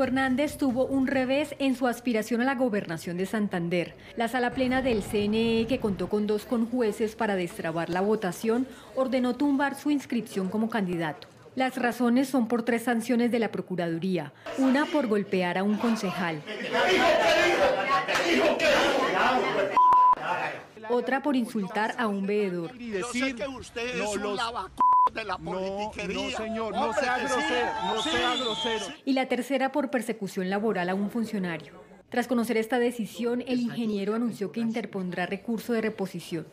Fernández tuvo un revés en su aspiración a la gobernación de Santander. La sala plena del CNE, que contó con 2 conjueces para destrabar la votación, ordenó tumbar su inscripción como candidato. Las razones son por 3 sanciones de la Procuraduría, una por golpear a un concejal, otra por insultar a un veedor. Yo sé que usted es un lavaculo de la politiquería. No, señor, no sea grosero, no sea grosero. Y la tercera por persecución laboral a un funcionario. Tras conocer esta decisión, el ingeniero anunció que interpondrá recurso de reposición.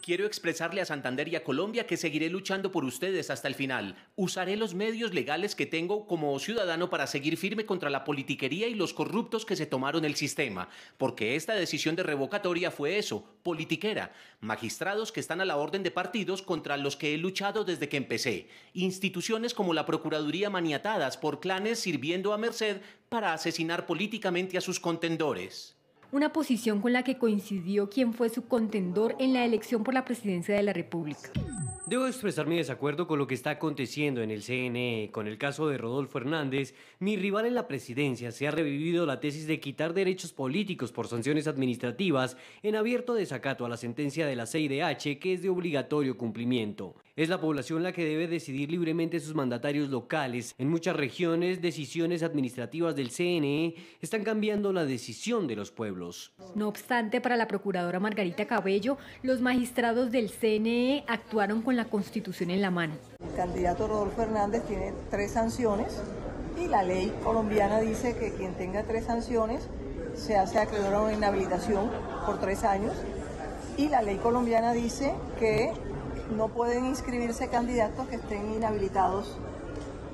Quiero expresarle a Santander y a Colombia que seguiré luchando por ustedes hasta el final. Usaré los medios legales que tengo como ciudadano para seguir firme contra la politiquería y los corruptos que se tomaron el sistema, porque esta decisión de revocatoria fue eso, politiquera. Magistrados que están a la orden de partidos contra los que he luchado desde que empecé. Instituciones como la Procuraduría maniatadas por clanes sirviendo a merced para asesinar políticamente a sus contendores. Una posición con la que coincidió quien fue su contendor en la elección por la presidencia de la República. Debo expresar mi desacuerdo con lo que está aconteciendo en el CNE. Con el caso de Rodolfo Hernández, mi rival en la presidencia, se ha revivido la tesis de quitar derechos políticos por sanciones administrativas en abierto desacato a la sentencia de la CIDH, que es de obligatorio cumplimiento. Es la población la que debe decidir libremente sus mandatarios locales. En muchas regiones, decisiones administrativas del CNE están cambiando la decisión de los pueblos. No obstante, para la procuradora Margarita Cabello, los magistrados del CNE actuaron con la Constitución en la mano. El candidato Rodolfo Hernández tiene 3 sanciones y la ley colombiana dice que quien tenga 3 sanciones se hace acreedor a una inhabilitación por 3 años y la ley colombiana dice que no pueden inscribirse candidatos que estén inhabilitados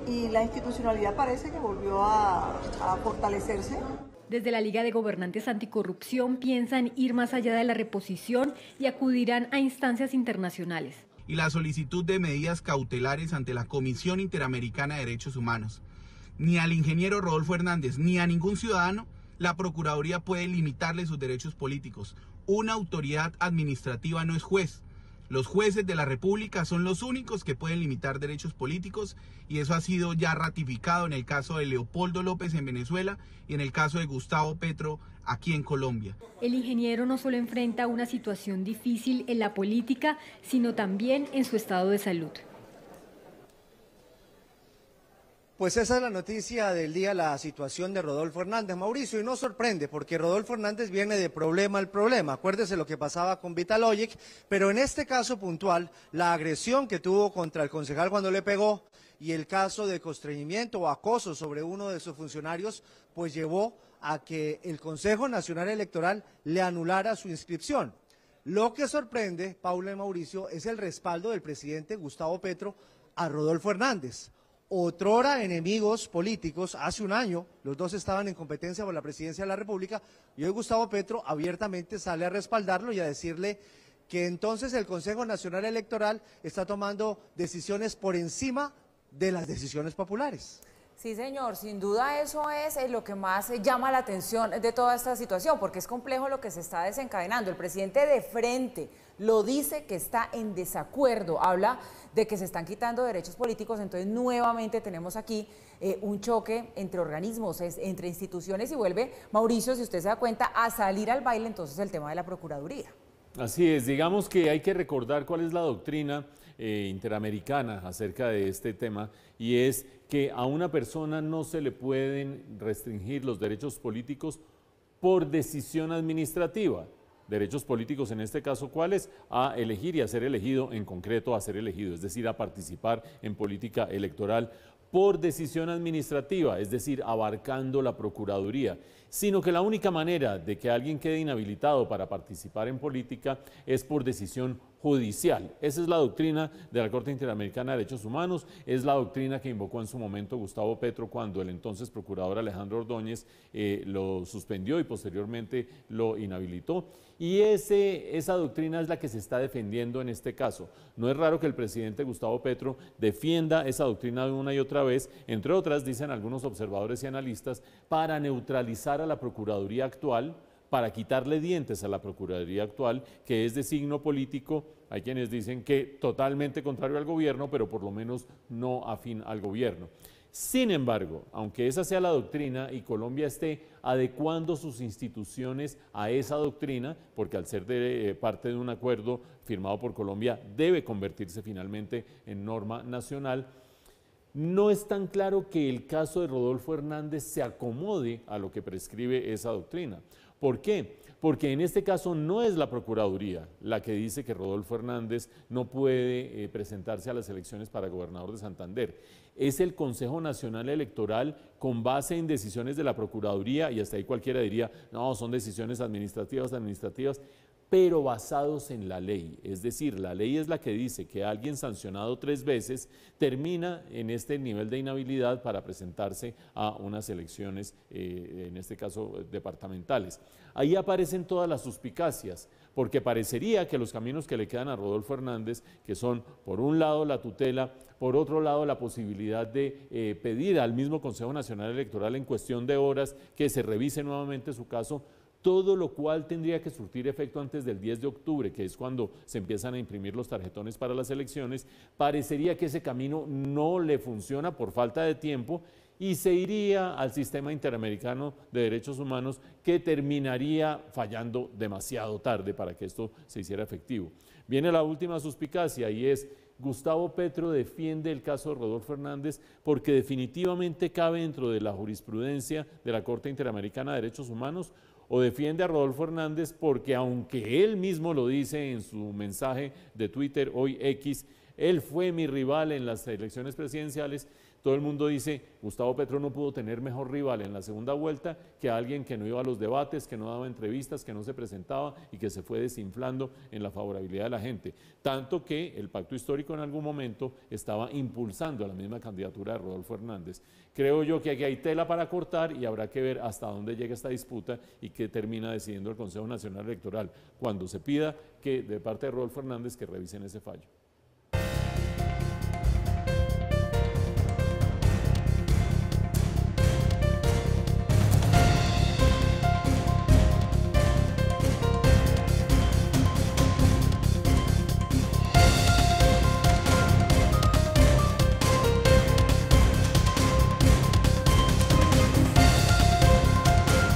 y la institucionalidad parece que volvió a fortalecerse. Desde la Liga de Gobernantes Anticorrupción piensan ir más allá de la reposición y acudirán a instancias internacionales. Y la solicitud de medidas cautelares ante la Comisión Interamericana de Derechos Humanos. Ni al ingeniero Rodolfo Hernández ni a ningún ciudadano la Procuraduría puede limitarle sus derechos políticos. Una autoridad administrativa no es juez. Los jueces de la República son los únicos que pueden limitar derechos políticos y eso ha sido ya ratificado en el caso de Leopoldo López en Venezuela y en el caso de Gustavo Petro aquí en Colombia. El ingeniero no solo enfrenta una situación difícil en la política, sino también en su estado de salud. Pues esa es la noticia del día, la situación de Rodolfo Hernández, Mauricio, y no sorprende porque Rodolfo Hernández viene de problema al problema. Acuérdese lo que pasaba con Vitalogic, pero en este caso puntual, la agresión que tuvo contra el concejal cuando le pegó y el caso de constreñimiento o acoso sobre uno de sus funcionarios, pues llevó a que el Consejo Nacional Electoral le anulara su inscripción. Lo que sorprende, Paula y Mauricio, es el respaldo del presidente Gustavo Petro a Rodolfo Hernández. Otrora enemigos políticos, hace un año los dos estaban en competencia por la presidencia de la República y hoy Gustavo Petro abiertamente sale a respaldarlo y a decirle que entonces el Consejo Nacional Electoral está tomando decisiones por encima de las decisiones populares. Sí, señor, sin duda eso es lo que más llama la atención de toda esta situación, porque es complejo lo que se está desencadenando. El presidente de frente lo dice que está en desacuerdo, habla de que se están quitando derechos políticos, entonces nuevamente tenemos aquí un choque entre organismos, entre instituciones y vuelve, Mauricio, si usted se da cuenta, a salir al baile entonces el tema de la Procuraduría. Así es, digamos que hay que recordar cuál es la doctrina interamericana acerca de este tema y es que a una persona no se le pueden restringir los derechos políticos por decisión administrativa. Derechos políticos en este caso, ¿cuáles? A elegir y a ser elegido, en concreto a ser elegido, es decir, a participar en política electoral por decisión administrativa, es decir, abarcando la Procuraduría, sino que la única manera de que alguien quede inhabilitado para participar en política es por decisión judicial. Esa es la doctrina de la Corte Interamericana de Derechos Humanos, es la doctrina que invocó en su momento Gustavo Petro cuando el entonces procurador Alejandro Ordóñez lo suspendió y posteriormente lo inhabilitó. Y esa doctrina es la que se está defendiendo en este caso. No es raro que el presidente Gustavo Petro defienda esa doctrina de una y otra vez, entre otras, dicen algunos observadores y analistas, para neutralizar a la Procuraduría actual, para quitarle dientes a la Procuraduría actual, que es de signo político. Hay quienes dicen que totalmente contrario al gobierno, pero por lo menos no afín al gobierno. Sin embargo, aunque esa sea la doctrina y Colombia esté adecuando sus instituciones a esa doctrina, porque al ser parte de un acuerdo firmado por Colombia debe convertirse finalmente en norma nacional, no es tan claro que el caso de Rodolfo Hernández se acomode a lo que prescribe esa doctrina. ¿Por qué? Porque en este caso no es la Procuraduría la que dice que Rodolfo Hernández no puede presentarse a las elecciones para gobernador de Santander. Es el Consejo Nacional Electoral con base en decisiones de la Procuraduría, y hasta ahí cualquiera diría, no, son decisiones administrativas, pero basados en la ley. Es decir, la ley es la que dice que alguien sancionado 3 veces termina en este nivel de inhabilidad para presentarse a unas elecciones, en este caso departamentales. Ahí aparecen todas las suspicacias, porque parecería que los caminos que le quedan a Rodolfo Hernández, que son por un lado la tutela, por otro lado la posibilidad de pedir al mismo Consejo Nacional Electoral en cuestión de horas que se revise nuevamente su caso, todo lo cual tendría que surtir efecto antes del 10 de octubre, que es cuando se empiezan a imprimir los tarjetones para las elecciones, parecería que ese camino no le funciona por falta de tiempo y se iría al sistema interamericano de derechos humanos, que terminaría fallando demasiado tarde para que esto se hiciera efectivo. Viene la última suspicacia, y es: Gustavo Petro defiende el caso de Rodolfo Hernández porque definitivamente cabe dentro de la jurisprudencia de la Corte Interamericana de Derechos Humanos, o defiende a Rodolfo Hernández porque, aunque él mismo lo dice en su mensaje de Twitter, hoy X, él fue mi rival en las elecciones presidenciales. Todo el mundo dice, Gustavo Petro no pudo tener mejor rival en la segunda vuelta que alguien que no iba a los debates, que no daba entrevistas, que no se presentaba y que se fue desinflando en la favorabilidad de la gente. Tanto que el pacto histórico en algún momento estaba impulsando a la misma candidatura de Rodolfo Hernández. Creo yo que aquí hay tela para cortar y habrá que ver hasta dónde llega esta disputa y qué termina decidiendo el Consejo Nacional Electoral cuando se pida que, de parte de Rodolfo Hernández, que revisen ese fallo.